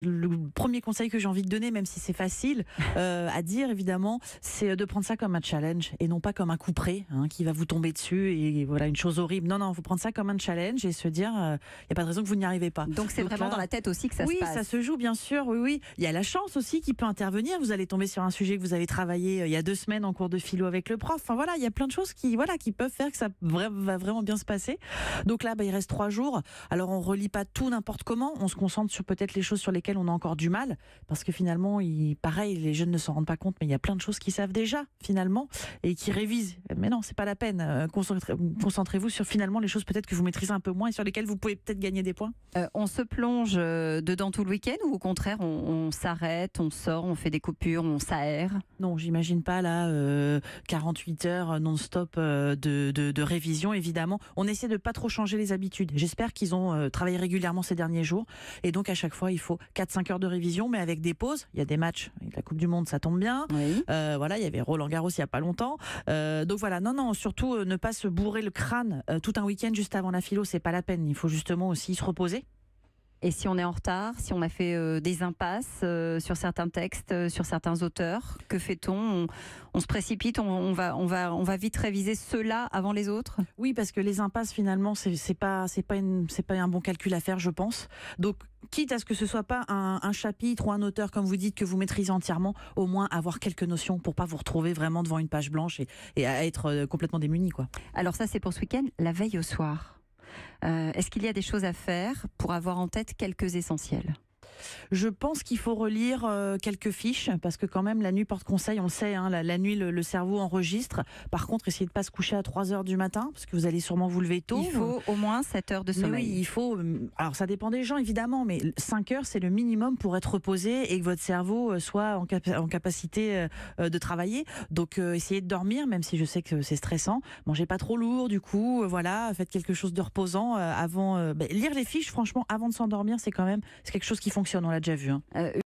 Le premier conseil que j'ai envie de donner, même si c'est facile à dire évidemment, c'est de prendre ça comme un challenge et non pas comme un coup près qui va vous tomber dessus et voilà une chose horrible. Non, il faut prendre ça comme un challenge et se dire, il n'y a pas de raison que vous n'y arrivez pas. Donc c'est vraiment là, dans la tête aussi que ça se passe. Oui, ça se joue bien sûr, oui. Il y a la chance aussi qui peut intervenir. Vous allez tomber sur un sujet que vous avez travaillé il y a 2 semaines en cours de philo avec le prof. Enfin voilà, il y a plein de choses qui peuvent faire que ça va vraiment bien se passer. Donc là, il reste 3 jours. Alors on relit pas tout n'importe comment, on se concentre sur peut-être les choses sur lesquelles on a encore du mal, parce que finalement, pareil, les jeunes ne s'en rendent pas compte, mais il y a plein de choses qu'ils savent déjà finalement et qui révisent. Mais non, c'est pas la peine. Concentrez-vous sur finalement les choses peut-être que vous maîtrisez un peu moins et sur lesquelles vous pouvez peut-être gagner des points. On se plonge dedans tout le week-end ou au contraire on s'arrête, on sort, on fait des coupures, on s'aère? Non, j'imagine pas là 48 heures non-stop de révision évidemment. On essaie de pas trop changer les habitudes. J'espère qu'ils ont travaillé régulièrement ces derniers jours et donc à chaque fois il faut 4-5 heures de révision mais avec des pauses. Il y a des matchs avec la Coupe du Monde, ça tombe bien. Oui. Voilà, il y avait Roland Garros il y a pas longtemps. Donc voilà, non, surtout ne pas se bourrer le crâne tout un week-end juste avant la philo, c'est pas la peine. Il faut justement aussi se reposer. Et si on est en retard, si on a fait des impasses sur certains textes, sur certains auteurs, que fait-on? On se précipite, on va vite réviser ceux-là avant les autres? Oui, parce que les impasses finalement c'est pas un bon calcul à faire, je pense. Donc quitte à ce que ce soit pas un chapitre ou un auteur comme vous dites que vous maîtrisez entièrement, au moins avoir quelques notions pour pas vous retrouver vraiment devant une page blanche et à être complètement démuni quoi. Alors ça c'est pour ce week-end, la veille au soir. Est-ce qu'il y a des choses à faire pour avoir en tête quelques essentiels? Je pense qu'il faut relire quelques fiches, parce que quand même la nuit porte conseil, on le sait, la nuit le cerveau enregistre. Par contre, essayez de ne pas se coucher à 3 heures du matin, parce que vous allez sûrement vous lever tôt. Il faut au moins 7 heures de sommeil. Oui, il faut, alors ça dépend des gens évidemment, mais 5 heures c'est le minimum pour être reposé et que votre cerveau soit en capacité de travailler. Donc essayez de dormir, même si je sais que c'est stressant. Mangez pas trop lourd du coup, voilà, faites quelque chose de reposant avant. Lire les fiches franchement avant de s'endormir, c'est quelque chose qui fonctionne, on l'a déjà vu.